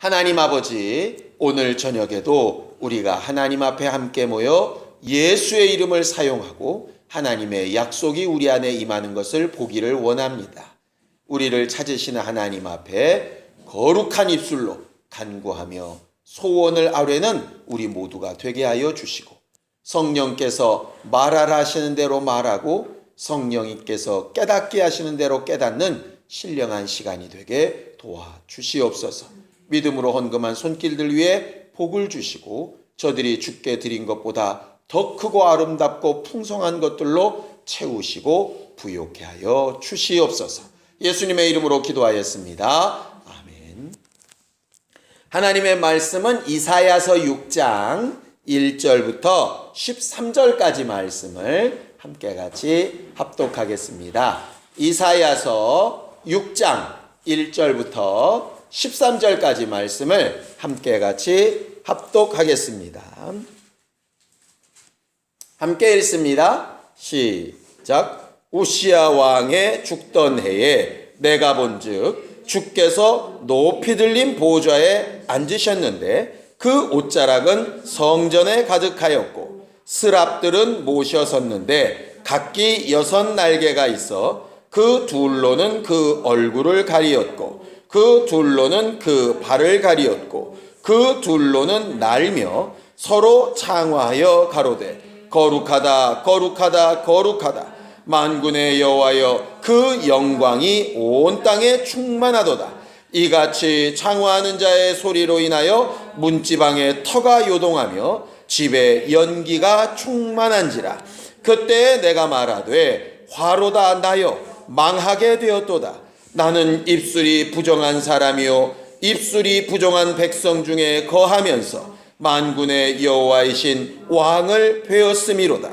하나님 아버지, 오늘 저녁에도 우리가 하나님 앞에 함께 모여 예수의 이름을 사용하고 하나님의 약속이 우리 안에 임하는 것을 보기를 원합니다. 우리를 찾으시는 하나님 앞에 거룩한 입술로 간구하며 소원을 아뢰는 우리 모두가 되게 하여 주시고, 성령께서 말하라 하시는 대로 말하고 성령님께서 깨닫게 하시는 대로 깨닫는 신령한 시간이 되게 도와주시옵소서. 믿음으로 헌금한 손길들 위에 복을 주시고 저들이 주께 드린 것보다 더 크고 아름답고 풍성한 것들로 채우시고 부요케 하여 주시옵소서. 예수님의 이름으로 기도하였습니다. 아멘. 하나님의 말씀은 이사야서 6장 1절부터 13절까지 말씀을 함께 같이 합독하겠습니다. 이사야서 6장 1절부터 13절까지 말씀을 함께 같이 합독하겠습니다. 함께 읽습니다. 시작. 우시야 왕의 죽던 해에 내가 본즉 주께서 높이 들린 보좌에 앉으셨는데 그 옷자락은 성전에 가득하였고 스랍들은 모셔섰는데 각기 6 날개가 있어 그 둘로는 그 얼굴을 가리었고 그 둘로는 그 발을 가리었고 그 둘로는 날며 서로 창화하여 가로되 거룩하다 거룩하다 거룩하다 만군의 여호와여 그 영광이 온 땅에 충만하도다. 이같이 창화하는 자의 소리로 인하여 문지방에 터가 요동하며 집에 연기가 충만한지라. 그때 내가 말하되 화로다 나여 망하게 되었도다. 나는 입술이 부정한 사람이요 입술이 부정한 백성 중에 거하면서 만군의 여호와이신 왕을 배웠음이로다.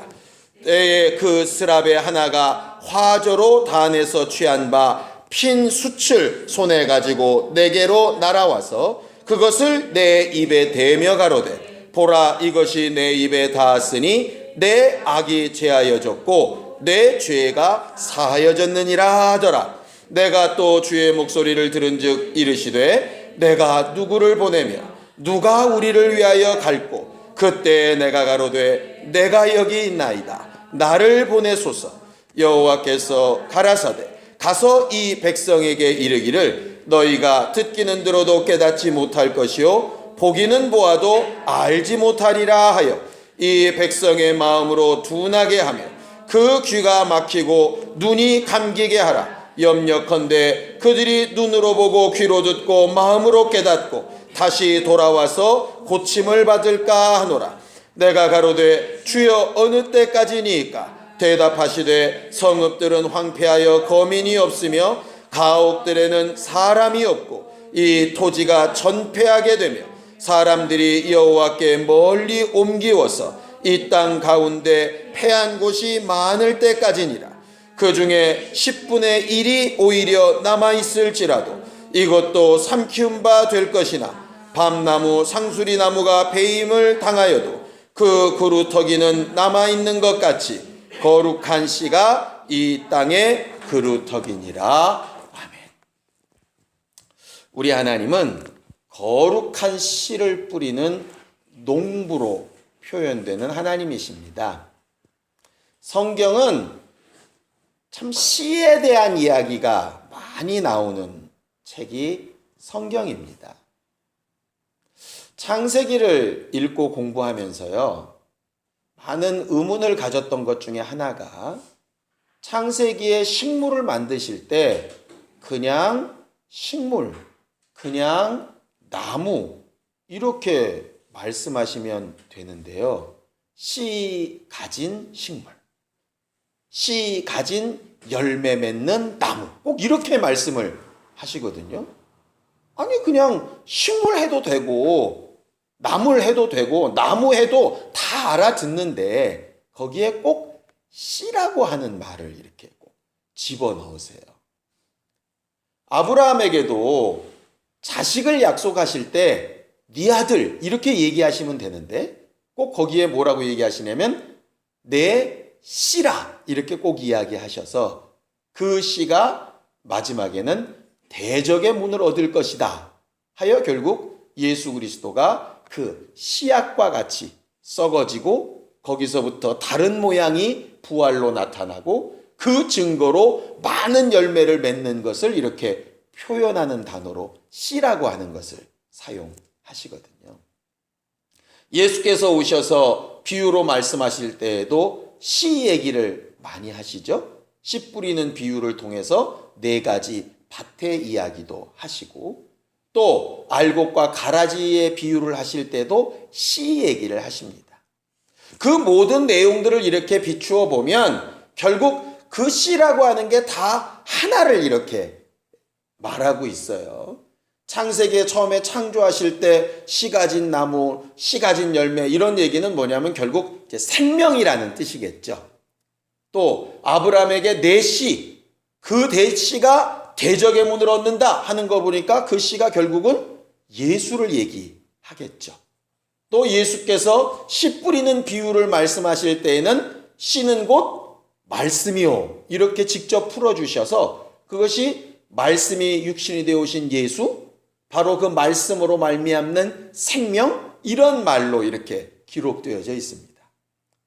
때에 그 스랍의 하나가 화저로 단에서 취한 바 핀 숯을 손에 가지고 내게로 날아와서 그것을 내 입에 대며 가로되 보라 이것이 내 입에 닿았으니 내 악이 제하여졌고 내 죄가 사하여졌느니라 하더라. 내가 또 주의 목소리를 들은즉 이르시되 내가 누구를 보내며 누가 우리를 위하여 갈고 그때 내가 가로되 내가 여기 있나이다. 나를 보내소서. 여호와께서 가라사대 가서 이 백성에게 이르기를 너희가 듣기는 들어도 깨닫지 못할 것이요 보기는 보아도 알지 못하리라 하여 이 백성의 마음으로 둔하게 하며 그 귀가 막히고 눈이 감기게 하라. 염려컨대 그들이 눈으로 보고 귀로 듣고 마음으로 깨닫고 다시 돌아와서 고침을 받을까 하노라. 내가 가로되 주여 어느 때까지니이까? 대답하시되 성읍들은 황폐하여 거민이 없으며 가옥들에는 사람이 없고 이 토지가 전폐하게 되며 사람들이 여호와께 멀리 옮기워서 이 땅 가운데 패한 곳이 많을 때까지니라. 그 중에 10분의 1이 오히려 남아있을지라도 이것도 삼키운 바 될 것이나 밤나무 상수리나무가 배임을 당하여도 그 그루터기는 남아있는 것 같이 거룩한 씨가 이 땅의 그루터기니라. 아멘. 우리 하나님은 거룩한 씨를 뿌리는 농부로 표현되는 하나님이십니다. 성경은 참 씨에 대한 이야기가 많이 나오는 책이 성경입니다. 창세기를 읽고 공부하면서요, 많은 의문을 가졌던 것 중에 하나가 창세기에 식물을 만드실 때 그냥 식물, 그냥 나무 이렇게 말씀하시면 되는데요. 씨 가진 식물, 씨 가진 열매 맺는 나무 꼭 이렇게 말씀을 하시거든요. 아니 그냥 식물 해도 되고 나물 해도 되고 나무 해도 다 알아듣는데 거기에 꼭 씨라고 하는 말을 이렇게 꼭 집어넣으세요. 아브라함에게도 자식을 약속하실 때 네 아들 이렇게 얘기하시면 되는데 꼭 거기에 뭐라고 얘기하시냐면 내 씨라 이렇게 꼭 이야기하셔서 그 씨가 마지막에는 대적의 문을 얻을 것이다 하여 결국 예수 그리스도가 그 씨앗과 같이 썩어지고 거기서부터 다른 모양이 부활로 나타나고 그 증거로 많은 열매를 맺는 것을 이렇게 표현하는 단어로 씨라고 하는 것을 사용하시거든요. 예수께서 오셔서 비유로 말씀하실 때에도 씨 얘기를 많이 하시죠. 씨 뿌리는 비유를 통해서 4가지 밭의 이야기도 하시고 또 알곡과 가라지의 비유를 하실 때도 씨 얘기를 하십니다. 그 모든 내용들을 이렇게 비추어 보면 결국 그 씨라고 하는 게 다 하나를 이렇게 말하고 있어요. 창세기에 처음에 창조하실 때 씨 가진 나무, 씨 가진 열매 이런 얘기는 뭐냐면 결국 이제 생명이라는 뜻이겠죠. 또 아브라함에게 내 씨, 그 내 씨가 대적의 문을 얻는다 하는 거 보니까 그 씨가 결국은 예수를 얘기하겠죠. 또 예수께서 씨 뿌리는 비유를 말씀하실 때에는 씨는 곧 말씀이요 이렇게 직접 풀어주셔서 그것이 말씀이 육신이 되어 오신 예수, 바로 그 말씀으로 말미암는 생명, 이런 말로 이렇게 기록되어져 있습니다.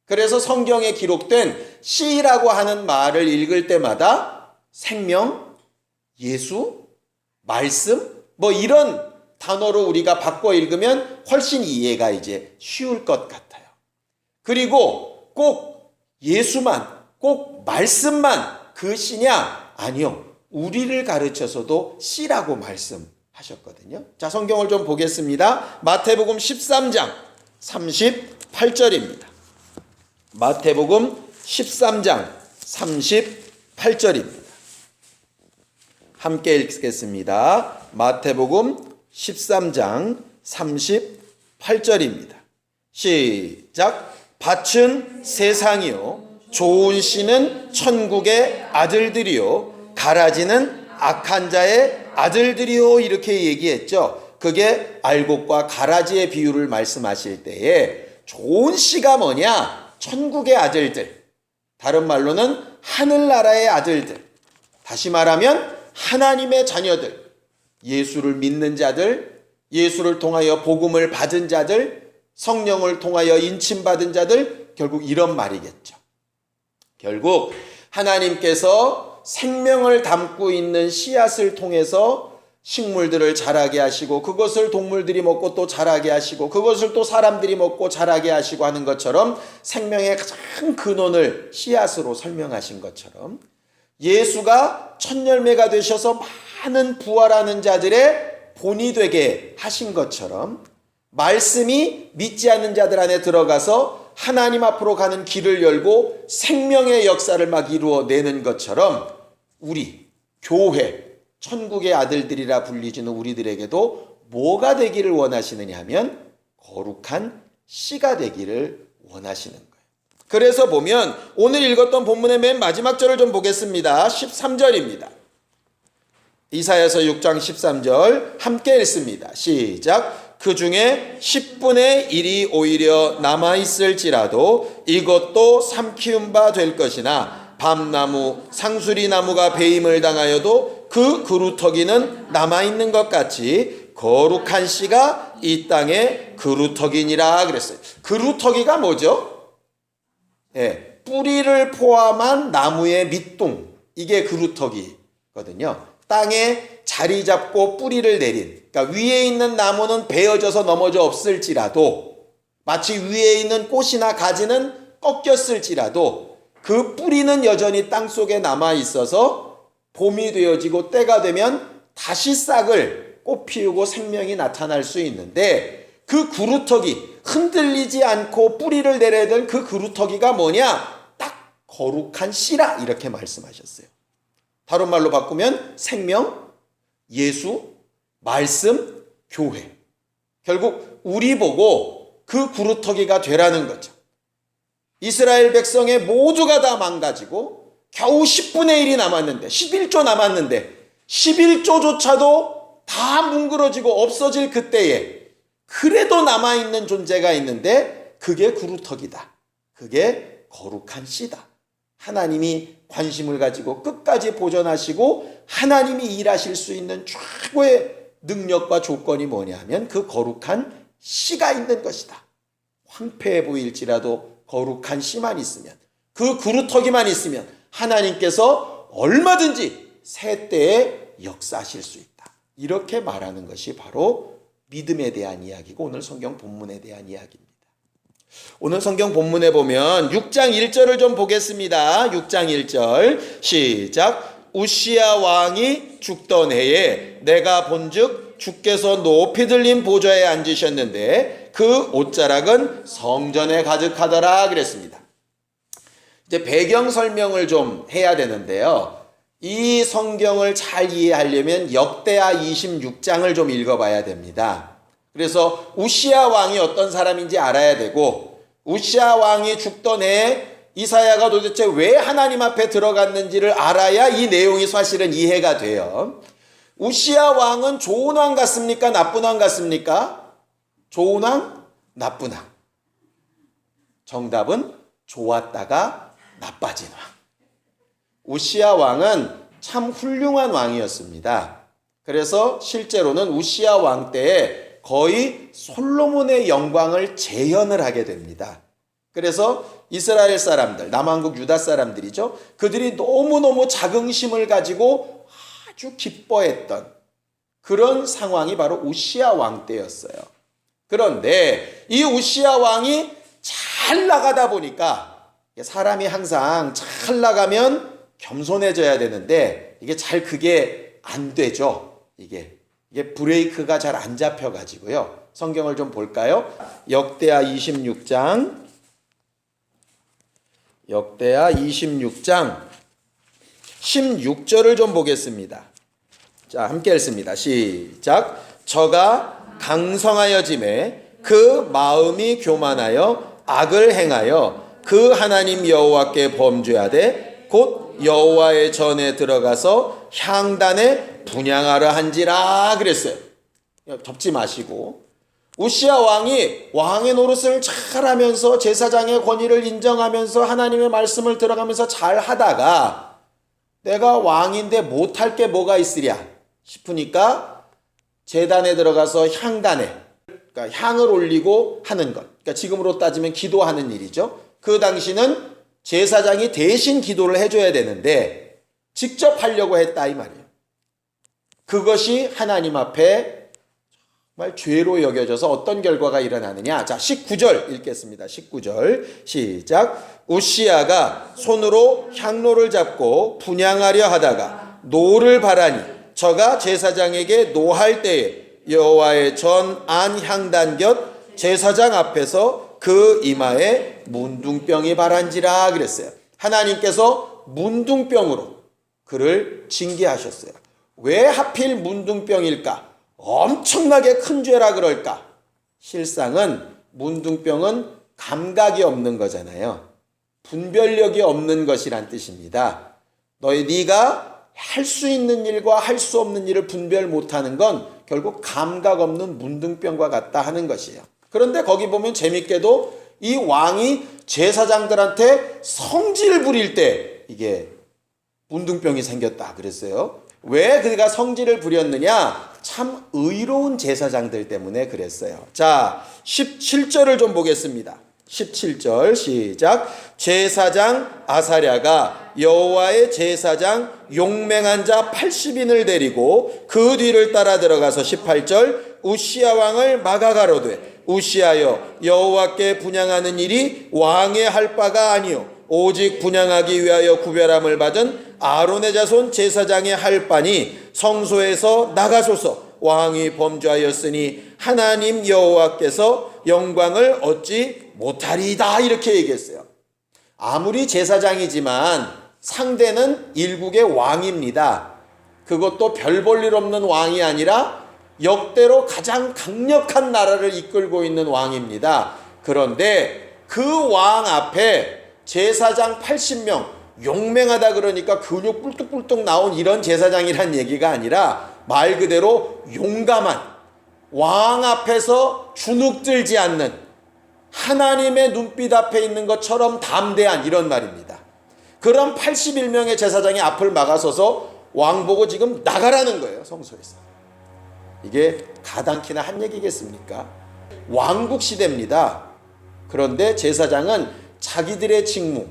그래서 성경에 기록된 씨라고 하는 말을 읽을 때마다 생명, 예수, 말씀 뭐 이런 단어로 우리가 바꿔 읽으면 훨씬 이해가 이제 쉬울 것 같아요. 그리고 꼭 예수만, 꼭 말씀만 그 씨냐? 아니요. 우리를 가르쳐서도 씨라고 말씀하셨거든요. 자, 성경을 좀 보겠습니다. 마태복음 13장 38절입니다. 마태복음 13장 38절입니다. 함께 읽겠습니다. 마태복음 13장 38절입니다. 시작. 밭은 세상이요 좋은 씨는 천국의 아들들이요 가라지는 악한 자의 아들들이요 이렇게 얘기했죠. 그게 알곡과 가라지의 비유를 말씀하실 때에 좋은 씨가 뭐냐? 천국의 아들들, 다른 말로는 하늘나라의 아들들, 다시 말하면 하나님의 자녀들, 예수를 믿는 자들, 예수를 통하여 복음을 받은 자들, 성령을 통하여 인침받은 자들, 결국 이런 말이겠죠. 결국 하나님께서 생명을 담고 있는 씨앗을 통해서 식물들을 자라게 하시고 그것을 동물들이 먹고 또 자라게 하시고 그것을 또 사람들이 먹고 자라게 하시고 하는 것처럼 생명의 가장 근원을 씨앗으로 설명하신 것처럼 예수가 첫 열매가 되셔서 많은 부활하는 자들의 본이 되게 하신 것처럼 말씀이 믿지 않는 자들 안에 들어가서 하나님 앞으로 가는 길을 열고 생명의 역사를 막 이루어내는 것처럼 우리 교회, 천국의 아들들이라 불리지는 우리들에게도 뭐가 되기를 원하시느냐 하면 거룩한 씨가 되기를 원하시는 거예요. 그래서 보면 오늘 읽었던 본문의 맨 마지막 절을 좀 보겠습니다. 13절입니다. 이사야서 6장 13절 함께 읽습니다. 시작. 그 중에 10분의 1이 오히려 남아있을지라도 이것도 삼키운 바 될 것이나 밤나무, 상수리나무가 배임을 당하여도 그 그루터기는 남아있는 것 같이 거룩한 씨가 이 땅에 그루터기니라 그랬어요. 그루터기가 뭐죠? 예, 뿌리를 포함한 나무의 밑둥, 이게 그루터기거든요. 땅에 자리 잡고 뿌리를 내린, 그러니까 위에 있는 나무는 베어져서 넘어져 없을지라도 마치 위에 있는 꽃이나 가지는 꺾였을지라도 그 뿌리는 여전히 땅속에 남아 있어서 봄이 되어지고 때가 되면 다시 싹을 꽃 피우고 생명이 나타날 수 있는데 그 그루터기, 흔들리지 않고 뿌리를 내려야 될 그 그루터기가 뭐냐? 딱 거룩한 씨라 이렇게 말씀하셨어요. 다른 말로 바꾸면 생명, 예수, 말씀, 교회. 결국 우리 보고 그 그루터기가 되라는 거죠. 이스라엘 백성의 모두가 다 망가지고 겨우 10분의 1이 남았는데 11조 남았는데 11조조차도 다 뭉그러지고 없어질 그때에 그래도 남아있는 존재가 있는데 그게 그루터기다. 그게 거룩한 씨다. 하나님이 관심을 가지고 끝까지 보존하시고 하나님이 일하실 수 있는 최고의 능력과 조건이 뭐냐면 그 거룩한 씨가 있는 것이다. 황폐해 보일지라도 거룩한 씨만 있으면, 그 그루터기만 있으면 하나님께서 얼마든지 새 때에 역사하실 수 있다. 이렇게 말하는 것이 바로 믿음에 대한 이야기고 오늘 성경 본문에 대한 이야기입니다. 오늘 성경 본문에 보면 6장 1절을 좀 보겠습니다. 6장 1절 시작. 우시야 왕이 죽던 해에 내가 본즉 주께서 높이 들린 보좌에 앉으셨는데 그 옷자락은 성전에 가득하더라 그랬습니다. 이제 배경 설명을 좀 해야 되는데요. 이 성경을 잘 이해하려면 역대하 26장을 좀 읽어봐야 됩니다. 그래서 우시야 왕이 어떤 사람인지 알아야 되고, 우시야 왕이 죽던 해에 이사야가 도대체 왜 하나님 앞에 들어갔는지를 알아야 이 내용이 사실은 이해가 돼요. 우시야 왕은 좋은 왕 같습니까? 나쁜 왕 같습니까? 좋은 왕? 나쁜 왕. 정답은 좋았다가 나빠진 왕. 우시야 왕은 참 훌륭한 왕이었습니다. 그래서 실제로는 우시야 왕 때에 거의 솔로몬의 영광을 재현을 하게 됩니다. 그래서 이스라엘 사람들, 남왕국 유다 사람들이죠. 그들이 너무너무 자긍심을 가지고 아주 기뻐했던 그런 상황이 바로 우시야 왕 때였어요. 그런데 이 우시야 왕이 잘 나가다 보니까, 사람이 항상 잘 나가면 겸손해져야 되는데 이게 잘 그게 안 되죠. 이게 브레이크가 잘 안 잡혀가지고요. 성경을 좀 볼까요? 역대하 26장 16절을 좀 보겠습니다. 자, 함께 읽습니다. 시작. 저가 강성하여짐에 그 마음이 교만하여 악을 행하여 그 하나님 여호와께 범죄하되 곧 여호와의 전에 들어가서 향단에 분향하려 한지라 그랬어요. 덮지 마시고, 우시야 왕이 왕의 노릇을 잘하면서 제사장의 권위를 인정하면서 하나님의 말씀을 들어가면서 잘 하다가 내가 왕인데 못할 게 뭐가 있으랴 싶으니까 제단에 들어가서 향단에, 그러니까 향을 올리고 하는 것, 그러니까 지금으로 따지면 기도하는 일이죠. 그 당시는 제사장이 대신 기도를 해줘야 되는데 직접 하려고 했다 이 말이에요. 그것이 하나님 앞에 정말 죄로 여겨져서 어떤 결과가 일어나느냐. 자, 19절 읽겠습니다. 19절 시작. 우시야가 손으로 향로를 잡고 분향하려 하다가 노를 바라니 저가 제사장에게 노할 때에 여호와의 전 안 향단 곁 제사장 앞에서 그 이마에 문둥병이 발한지라 그랬어요. 하나님께서 문둥병으로 그를 징계하셨어요. 왜 하필 문둥병일까? 엄청나게 큰 죄라 그럴까? 실상은 문둥병은 감각이 없는 거잖아요. 분별력이 없는 것이란 뜻입니다. 네가 할 수 있는 일과 할 수 없는 일을 분별 못하는 건 결국 감각 없는 문둥병과 같다 하는 것이에요. 그런데 거기 보면 재밌게도 이 왕이 제사장들한테 성질 부릴 때 이게 문둥병이 생겼다 그랬어요. 왜 그가 성질을 부렸느냐? 참 의로운 제사장들 때문에 그랬어요. 자, 17절을 좀 보겠습니다. 17절 시작. 제사장 아사랴가 여호와의 제사장 용맹한 자 80인을 데리고 그 뒤를 따라 들어가서 18절 우시야 왕을 막아 가로되 우시하여 여호와께 분향하는 일이 왕의 할 바가 아니요 오직 분향하기 위하여 구별함을 받은 아론의 자손 제사장의 할 바니 성소에서 나가소서. 왕이 범죄하였으니 하나님 여호와께서 영광을 얻지 못하리이다. 이렇게 얘기했어요. 아무리 제사장이지만 상대는 일국의 왕입니다. 그것도 별 볼 일 없는 왕이 아니라 역대로 가장 강력한 나라를 이끌고 있는 왕입니다. 그런데 그 왕 앞에 제사장 80명, 용맹하다 그러니까 근육 뿔뚝뿔뚝 나온 이런 제사장이란 얘기가 아니라 말 그대로 용감한, 왕 앞에서 주눅들지 않는, 하나님의 눈빛 앞에 있는 것처럼 담대한, 이런 말입니다. 그런 81명의 제사장이 앞을 막아서서 왕 보고 지금 나가라는 거예요. 성소에서. 이게 가당키나 한 얘기겠습니까? 왕국 시대입니다. 그런데 제사장은 자기들의 직무,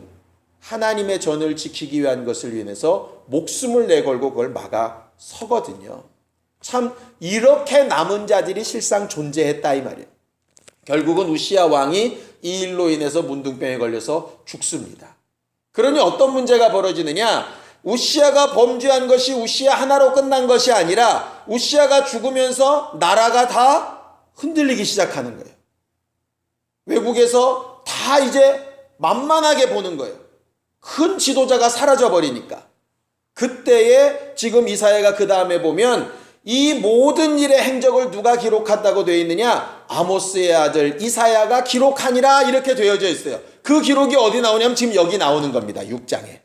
하나님의 전을 지키기 위한 것을 위해서 목숨을 내걸고 그걸 막아 서거든요. 참 이렇게 남은 자들이 실상 존재했다 이 말이에요. 결국은 우시야 왕이 이 일로 인해서 문둥병에 걸려서 죽습니다. 그러니 어떤 문제가 벌어지느냐? 우시야가 범죄한 것이 우시야 하나로 끝난 것이 아니라 우시야가 죽으면서 나라가 다 흔들리기 시작하는 거예요. 외국에서 다 이제 만만하게 보는 거예요. 큰 지도자가 사라져 버리니까. 그때에 지금 이사야가 그 다음에 보면 이 모든 일의 행적을 누가 기록한다고 되어 있느냐? 아모스의 아들 이사야가 기록하니라 이렇게 되어져 있어요. 그 기록이 어디 나오냐면 지금 여기 나오는 겁니다. 6장에.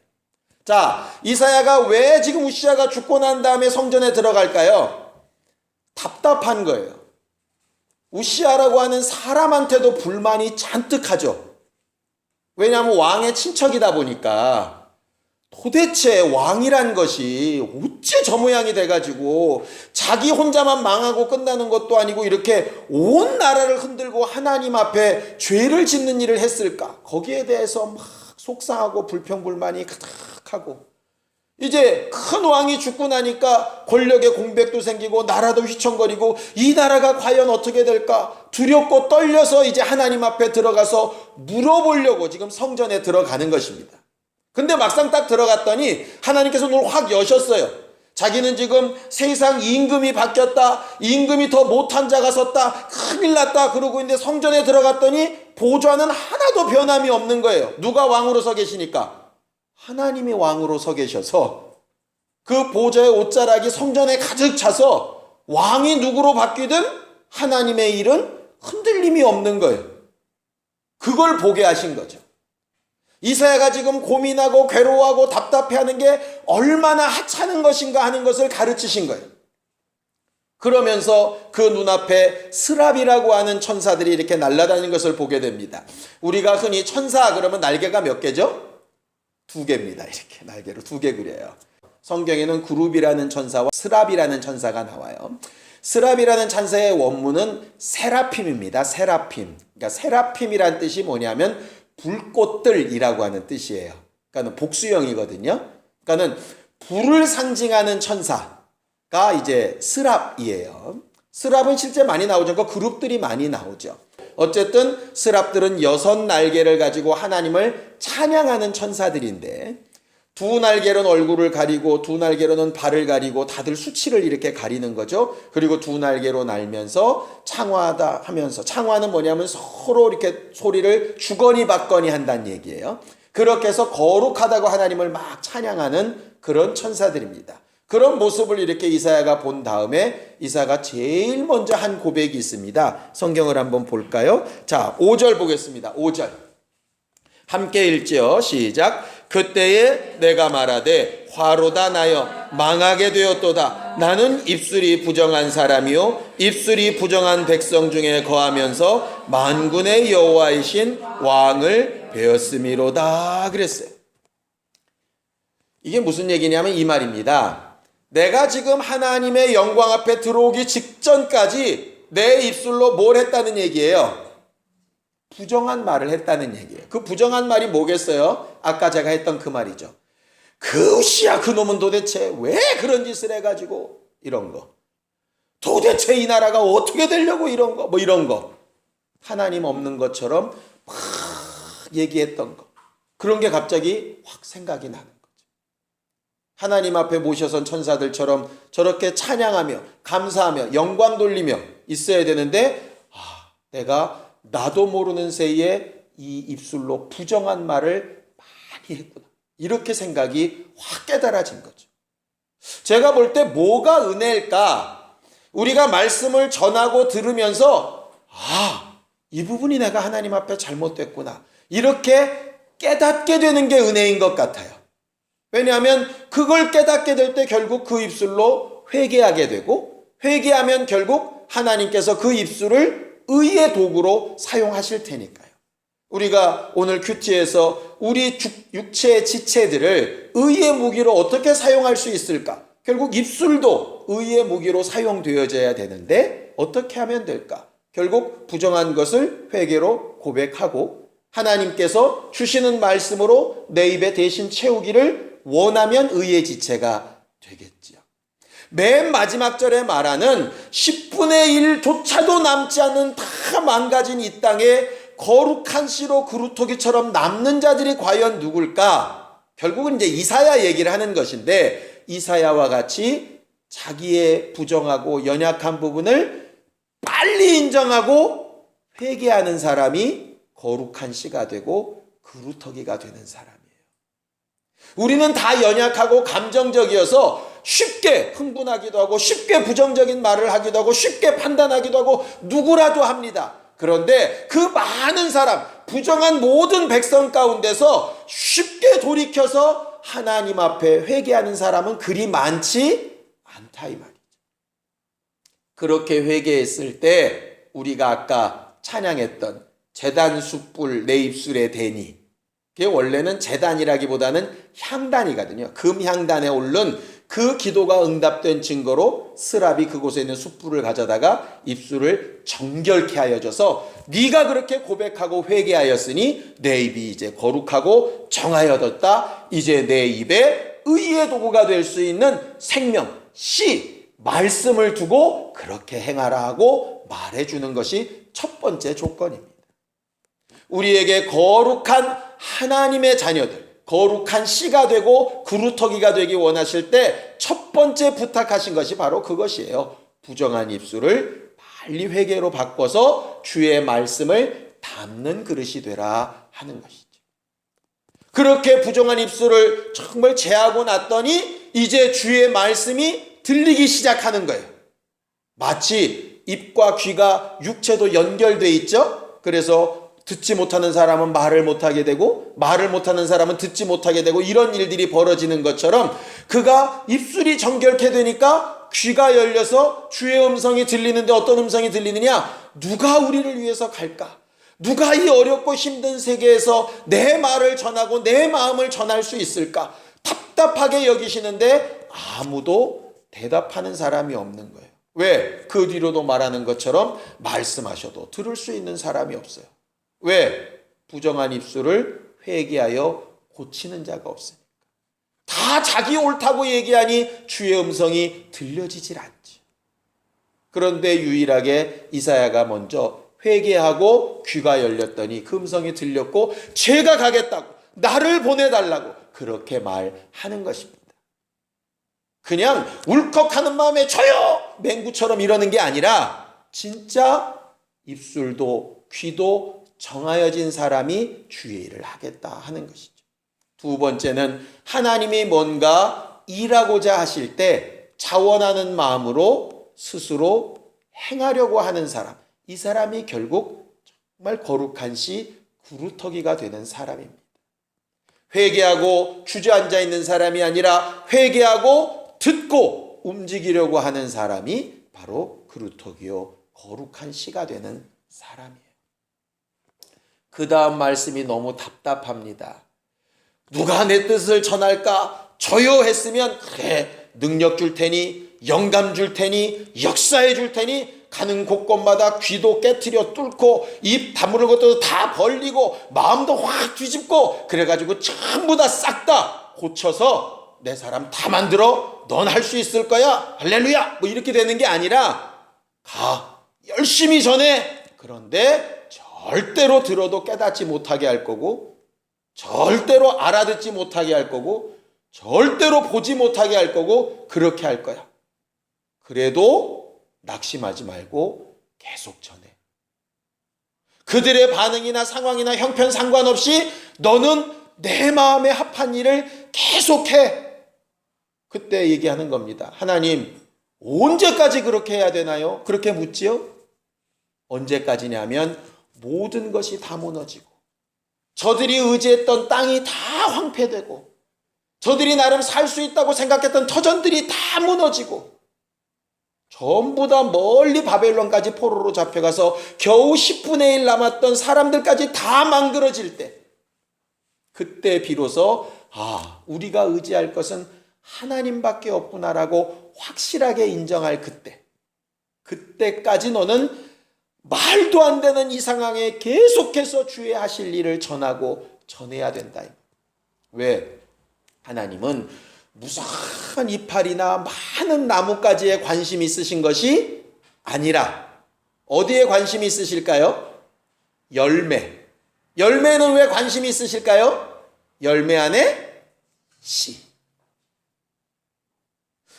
자, 이사야가 왜 지금 우시야가 죽고 난 다음에 성전에 들어갈까요? 답답한 거예요. 우시야라고 하는 사람한테도 불만이 잔뜩 하죠. 왜냐하면 왕의 친척이다 보니까 도대체 왕이란 것이 어째 저 모양이 돼가지고 자기 혼자만 망하고 끝나는 것도 아니고 이렇게 온 나라를 흔들고 하나님 앞에 죄를 짓는 일을 했을까? 거기에 대해서 막 속상하고 불평불만이 가득하고 이제 큰 왕이 죽고 나니까 권력의 공백도 생기고 나라도 휘청거리고 이 나라가 과연 어떻게 될까 두렵고 떨려서 이제 하나님 앞에 들어가서 물어보려고 지금 성전에 들어가는 것입니다. 근데 막상 딱 들어갔더니 하나님께서 눈을 확 여셨어요. 자기는 지금 세상 임금이 바뀌었다. 임금이 더 못한 자가 섰다. 큰일 났다. 그러고 있는데 성전에 들어갔더니 보좌는 하나도 변함이 없는 거예요. 누가 왕으로 서 계시니까? 하나님이 왕으로 서 계셔서 그 보좌의 옷자락이 성전에 가득 차서 왕이 누구로 바뀌든 하나님의 일은 흔들림이 없는 거예요. 그걸 보게 하신 거죠. 이사야가 지금 고민하고 괴로워하고 답답해하는 게 얼마나 하찮은 것인가 하는 것을 가르치신 거예요. 그러면서 그 눈앞에 스랍이라고 하는 천사들이 이렇게 날아다니는 것을 보게 됩니다. 우리가 흔히 천사 그러면 날개가 몇 개죠? 2개입니다. 이렇게 날개로 2개 그려요. 성경에는 그룹이라는 천사와 스랍이라는 천사가 나와요. 스랍이라는 천사의 원문은 세라핌입니다. 세라핌. 그러니까 세라핌이란 뜻이 뭐냐면 불꽃들이라고 하는 뜻이에요. 그러니까 복수형이거든요. 그러니까 불을 상징하는 천사가 이제 스랍이에요. 스랍은 실제 많이 나오죠. 그 그룹들이 많이 나오죠. 어쨌든 스랍들은 6날개를 가지고 하나님을 찬양하는 천사들인데 2날개로는 얼굴을 가리고 2날개로는 발을 가리고 다들 수치를 이렇게 가리는 거죠. 그리고 2날개로 날면서 창화하다 하면서 창화는 뭐냐면 서로 이렇게 소리를 주거니 받거니 한다는 얘기예요. 그렇게 해서 거룩하다고 하나님을 막 찬양하는 그런 천사들입니다. 그런 모습을 이렇게 이사야가 본 다음에 이사야가 제일 먼저 한 고백이 있습니다. 성경을 한번 볼까요? 자, 5절 보겠습니다. 5절. 함께 읽지요. 시작. 그때에 내가 말하되 화로다 나여 망하게 되었도다. 나는 입술이 부정한 사람이요 입술이 부정한 백성 중에 거하면서 만군의 여호와이신 왕을 배웠음이로다. 그랬어요. 이게 무슨 얘기냐면 이 말입니다. 내가 지금 하나님의 영광 앞에 들어오기 직전까지 내 입술로 뭘 했다는 얘기예요? 부정한 말을 했다는 얘기예요. 그 부정한 말이 뭐겠어요? 아까 제가 했던 그 말이죠. 그 우시야 그놈은 도대체 왜 그런 짓을 해가지고 이런 거. 도대체 이 나라가 어떻게 되려고 이런 거. 뭐 이런 거. 하나님 없는 것처럼 막 얘기했던 거. 그런 게 갑자기 확 생각이 나는 거죠. 하나님 앞에 모셔선 천사들처럼 저렇게 찬양하며 감사하며 영광 돌리며 있어야 되는데 내가 나도 모르는 새에 이 입술로 부정한 말을 많이 했구나. 이렇게 생각이 확 깨달아진 거죠. 제가 볼 때 뭐가 은혜일까? 우리가 말씀을 전하고 들으면서 이 부분이 내가 하나님 앞에 잘못됐구나. 이렇게 깨닫게 되는 게 은혜인 것 같아요. 왜냐하면 그걸 깨닫게 될 때 결국 그 입술로 회개하게 되고 회개하면 결국 하나님께서 그 입술을 의의 도구로 사용하실 테니까요. 우리가 오늘 큐티에서 우리 육체의 지체들을 의의 무기로 어떻게 사용할 수 있을까? 결국 입술도 의의 무기로 사용되어져야 되는데 어떻게 하면 될까? 결국 부정한 것을 회개로 고백하고 하나님께서 주시는 말씀으로 내 입에 대신 채우기를 원하면 의의 지체가 되겠지요. 맨 마지막 절에 말하는 10분의 1조차도 남지 않는 다 망가진 이 땅에 거룩한 씨로 그루터기처럼 남는 자들이 과연 누굴까? 결국은 이제 이사야 얘기를 하는 것인데, 이사야와 같이 자기의 부정하고 연약한 부분을 빨리 인정하고 회개하는 사람이 거룩한 씨가 되고 그루터기가 되는 사람이에요. 우리는 다 연약하고 감정적이어서 쉽게 흥분하기도 하고 쉽게 부정적인 말을 하기도 하고 쉽게 판단하기도 하고 누구라도 합니다. 그런데 그 많은 사람, 부정한 모든 백성 가운데서 쉽게 돌이켜서 하나님 앞에 회개하는 사람은 그리 많지 않다 이 말이죠. 그렇게 회개했을 때 우리가 아까 찬양했던 제단 숯불 내 입술에 대니, 그게 원래는 제단이라기보다는 향단이거든요. 금향단에 오른 그 기도가 응답된 증거로 스랍이 그곳에 있는 숯불을 가져다가 입술을 정결케 하여 줘서 네가 그렇게 고백하고 회개하였으니 내 입이 이제 거룩하고 정하여졌다. 이제 내 입에 의의 도구가 될 수 있는 생명, 씨, 말씀을 두고 그렇게 행하라 하고 말해주는 것이 첫 번째 조건입니다. 우리에게 거룩한 하나님의 자녀들, 거룩한 씨가 되고 그루터기가 되기 원하실 때 첫 번째 부탁하신 것이 바로 그것이에요. 부정한 입술을 빨리 회개로 바꿔서 주의 말씀을 담는 그릇이 되라 하는 것이죠. 그렇게 부정한 입술을 정말 제하고 났더니 이제 주의 말씀이 들리기 시작하는 거예요. 마치 입과 귀가 육체도 연결돼 있죠. 그래서 듣지 못하는 사람은 말을 못하게 되고 말을 못하는 사람은 듣지 못하게 되고 이런 일들이 벌어지는 것처럼 그가 입술이 정결케 되니까 귀가 열려서 주의 음성이 들리는데 어떤 음성이 들리느냐? 누가 우리를 위해서 갈까? 누가 이 어렵고 힘든 세계에서 내 말을 전하고 내 마음을 전할 수 있을까? 답답하게 여기시는데 아무도 대답하는 사람이 없는 거예요. 왜? 그 뒤로도 말하는 것처럼 말씀하셔도 들을 수 있는 사람이 없어요. 왜? 부정한 입술을 회개하여 고치는 자가 없으니까. 다 자기 옳다고 얘기하니 주의 음성이 들려지질 않지. 그런데 유일하게 이사야가 먼저 회개하고 귀가 열렸더니 그 음성이 들렸고 제가 가겠다고, 나를 보내달라고 그렇게 말하는 것입니다. 그냥 울컥하는 마음에 저요! 맹구처럼 이러는 게 아니라 진짜 입술도 귀도 정하여진 사람이 주의 일을 하겠다 하는 것이죠. 두 번째는 하나님이 뭔가 일하고자 하실 때 자원하는 마음으로 스스로 행하려고 하는 사람, 이 사람이 결국 정말 거룩한 씨 구루터기가 되는 사람입니다. 회개하고 주저앉아 있는 사람이 아니라 회개하고 듣고 움직이려고 하는 사람이 바로 구루터기요 거룩한 씨가 되는 사람이에요. 그 다음 말씀이 너무 답답합니다. 누가 내 뜻을 전할까? 저요 했으면 그래 능력 줄 테니 영감 줄 테니 역사해 줄 테니 가는 곳곳마다 귀도 깨트려 뚫고 입 다무는 것도 다 벌리고 마음도 확 뒤집고 그래가지고 전부 다 싹 다 고쳐서 내 사람 다 만들어 넌 할 수 있을 거야 할렐루야 뭐 이렇게 되는 게 아니라 가 열심히 전해. 그런데 절대로 들어도 깨닫지 못하게 할 거고 절대로 알아듣지 못하게 할 거고 절대로 보지 못하게 할 거고 그렇게 할 거야. 그래도 낙심하지 말고 계속 전해. 그들의 반응이나 상황이나 형편 상관없이 너는 내 마음에 합한 일을 계속해. 그때 얘기하는 겁니다. 하나님 언제까지 그렇게 해야 되나요? 그렇게 묻지요. 언제까지냐면 모든 것이 다 무너지고 저들이 의지했던 땅이 다 황폐되고 저들이 나름 살 수 있다고 생각했던 터전들이 다 무너지고 전부 다 멀리 바벨론까지 포로로 잡혀가서 겨우 10분의 1 남았던 사람들까지 다 망그러질 때 그때 비로소 우리가 의지할 것은 하나님밖에 없구나라고 확실하게 인정할 그때까지 너는 말도 안 되는 이 상황에 계속해서 주의 하실 일을 전하고 전해야 된다. 왜? 하나님은 무성한 이파리나 많은 나뭇가지에 관심이 있으신 것이 아니라 어디에 관심이 있으실까요? 열매. 열매는 왜 관심이 있으실까요? 열매 안에 씨.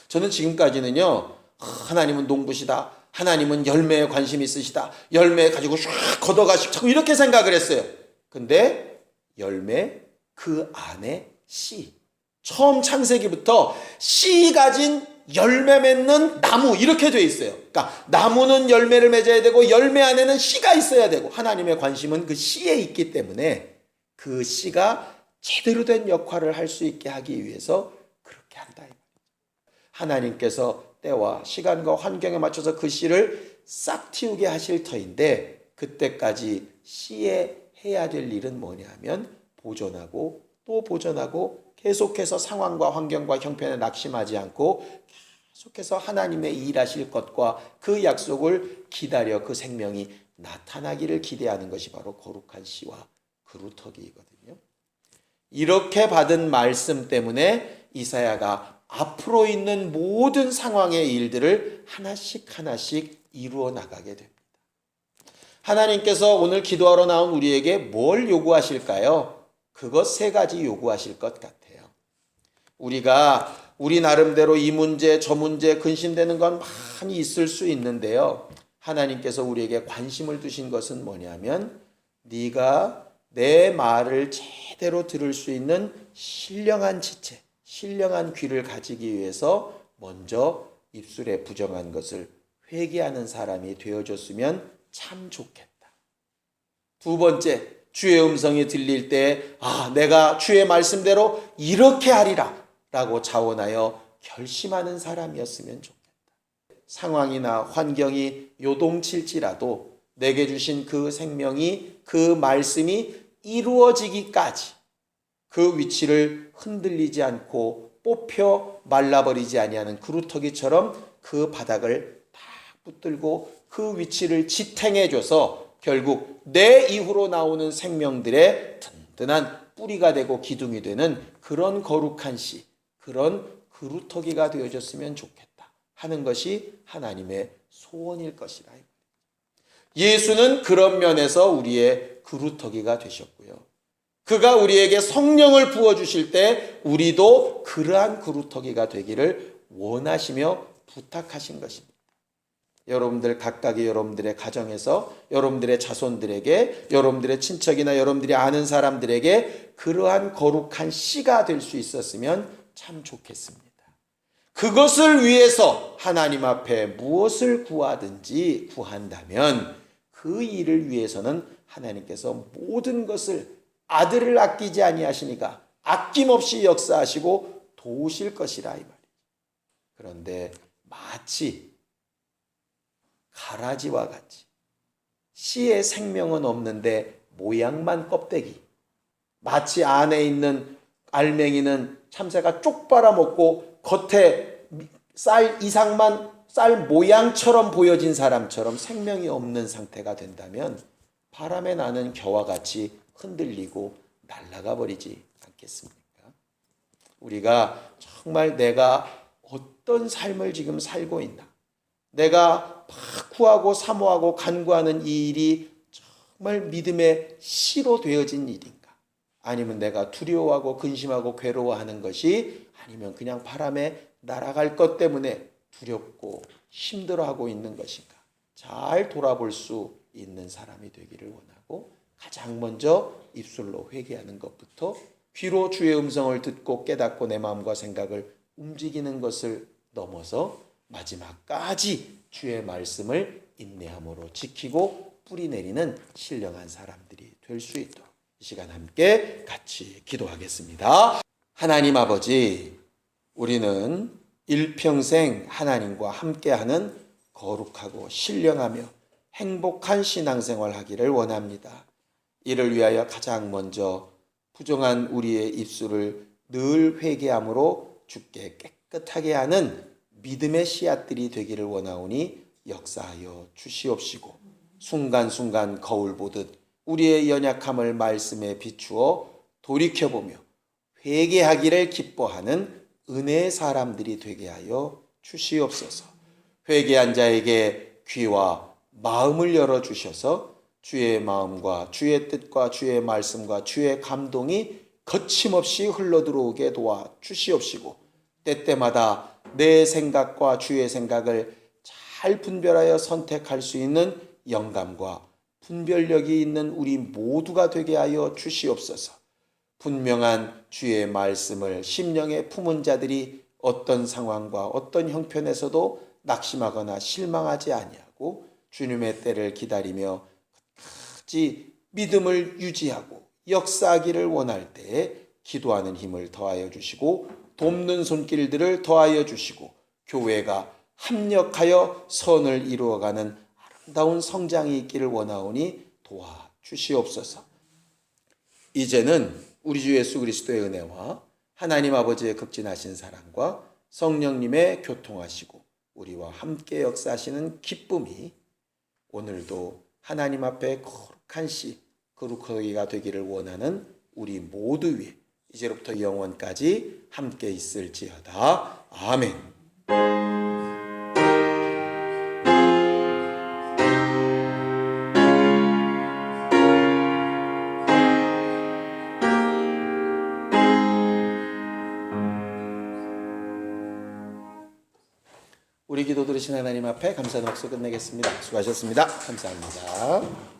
저는 지금까지는요, 하나님은 농부시다, 하나님은 열매에 관심이 있으시다, 열매 가지고 쫙 걷어가시고 자꾸 이렇게 생각을 했어요. 근데 열매 그 안에 씨. 처음 창세기부터 씨 가진 열매 맺는 나무 이렇게 돼 있어요. 그러니까 나무는 열매를 맺어야 되고 열매 안에는 씨가 있어야 되고, 하나님의 관심은 그 씨에 있기 때문에 그 씨가 제대로 된 역할을 할 수 있게 하기 위해서 그렇게 한다. 하나님께서 때와 시간과 환경에 맞춰서 그 씨를 싹 틔우게 하실 터인데, 그때까지 씨에 해야 될 일은 뭐냐 하면 보존하고 또 보존하고 계속해서 상황과 환경과 형편에 낙심하지 않고 계속해서 하나님의 일하실 것과 그 약속을 기다려 그 생명이 나타나기를 기대하는 것이 바로 거룩한 씨와 그루터기이거든요. 이렇게 받은 말씀 때문에 이사야가 앞으로 있는 모든 상황의 일들을 하나씩 하나씩 이루어 나가게 됩니다. 하나님께서 오늘 기도하러 나온 우리에게 뭘 요구하실까요? 그것 세 가지 요구하실 것 같아요. 우리가 우리 나름대로 이 문제 저 문제 근심되는 건 많이 있을 수 있는데요, 하나님께서 우리에게 관심을 두신 것은 뭐냐면, 네가 내 말을 제대로 들을 수 있는 신령한 지체, 신령한 귀를 가지기 위해서 먼저 입술에 부정한 것을 회개하는 사람이 되어줬으면 참 좋겠다. 두 번째, 주의 음성이 들릴 때 내가 주의 말씀대로 이렇게 하리라 라고 자원하여 결심하는 사람이었으면 좋겠다. 상황이나 환경이 요동칠지라도 내게 주신 그 생명이, 그 말씀이 이루어지기까지 그 위치를 흔들리지 않고 뽑혀 말라버리지 아니하는 그루터기처럼 그 바닥을 딱 붙들고 그 위치를 지탱해줘서 결국 내 이후로 나오는 생명들의 든든한 뿌리가 되고 기둥이 되는 그런 거룩한 씨, 그런 그루터기가 되어졌으면 좋겠다 하는 것이 하나님의 소원일 것이라. 예수는 그런 면에서 우리의 그루터기가 되셨고요, 그가 우리에게 성령을 부어주실 때 우리도 그러한 그루터기가 되기를 원하시며 부탁하신 것입니다. 여러분들 각각의 여러분들의 가정에서 여러분들의 자손들에게, 여러분들의 친척이나 여러분들이 아는 사람들에게 그러한 거룩한 씨가 될 수 있었으면 참 좋겠습니다. 그것을 위해서 하나님 앞에 무엇을 구하든지 구한다면 그 일을 위해서는 하나님께서 모든 것을 아들을 아끼지 아니하시니까 아낌없이 역사하시고 도우실 것이라 이 말이죠. 그런데 마치 가라지와 같이 씨의 생명은 없는데 모양만 껍데기, 마치 안에 있는 알맹이는 참새가 쪽 빨아먹고 겉에 쌀 이상만, 쌀 모양처럼 보여진 사람처럼 생명이 없는 상태가 된다면 바람에 나는 겨와 같이 흔들리고 날아가 버리지 않겠습니까? 우리가 정말 내가 어떤 삶을 지금 살고 있나, 내가 구하고 사모하고 간구하는 이 일이 정말 믿음의 씨로 되어진 일인가, 아니면 내가 두려워하고 근심하고 괴로워하는 것이, 아니면 그냥 바람에 날아갈 것 때문에 두렵고 힘들어하고 있는 것인가, 잘 돌아볼 수 있는 사람이 되기를 원하고, 가장 먼저 입술로 회개하는 것부터 귀로 주의 음성을 듣고 깨닫고 내 마음과 생각을 움직이는 것을 넘어서 마지막까지 주의 말씀을 인내함으로 지키고 뿌리 내리는 신령한 사람들이 될 수 있도록 이 시간 함께 같이 기도하겠습니다. 하나님 아버지, 우리는 일평생 하나님과 함께하는 거룩하고 신령하며 행복한 신앙생활 하기를 원합니다. 이를 위하여 가장 먼저 부정한 우리의 입술을 늘 회개함으로 주께 깨끗하게 하는 믿음의 씨앗들이 되기를 원하오니 역사하여 주시옵시고 순간순간 거울 보듯 우리의 연약함을 말씀에 비추어 돌이켜보며 회개하기를 기뻐하는 은혜의 사람들이 되게 하여 주시옵소서. 회개한 자에게 귀와 마음을 열어주셔서 주의 마음과 주의 뜻과 주의 말씀과 주의 감동이 거침없이 흘러들어오게 도와 주시옵시고 때때마다 내 생각과 주의 생각을 잘 분별하여 선택할 수 있는 영감과 분별력이 있는 우리 모두가 되게 하여 주시옵소서. 분명한 주의 말씀을 심령에 품은 자들이 어떤 상황과 어떤 형편에서도 낙심하거나 실망하지 아니하고 주님의 때를 기다리며 끝까지 믿음을 유지하고 역사하기를 원할 때에 기도하는 힘을 더하여 주시고 돕는 손길들을 더하여 주시고 교회가 합력하여 선을 이루어가는 아름다운 성장이 있기를 원하오니 도와주시옵소서. 이제는 우리 주 예수 그리스도의 은혜와 하나님 아버지의 극진하신 사랑과 성령님의 교통하시고 우리와 함께 역사하시는 기쁨이 오늘도 하나님 앞에 거룩한 씨, 거룩하기가 되기를 원하는 우리 모두 위에 이제로부터 영원까지 함께 있을지어다. 아멘. 우리 기도 들으신 하나님 앞에 감사의 박수 끝내겠습니다. 수고하셨습니다. 감사합니다.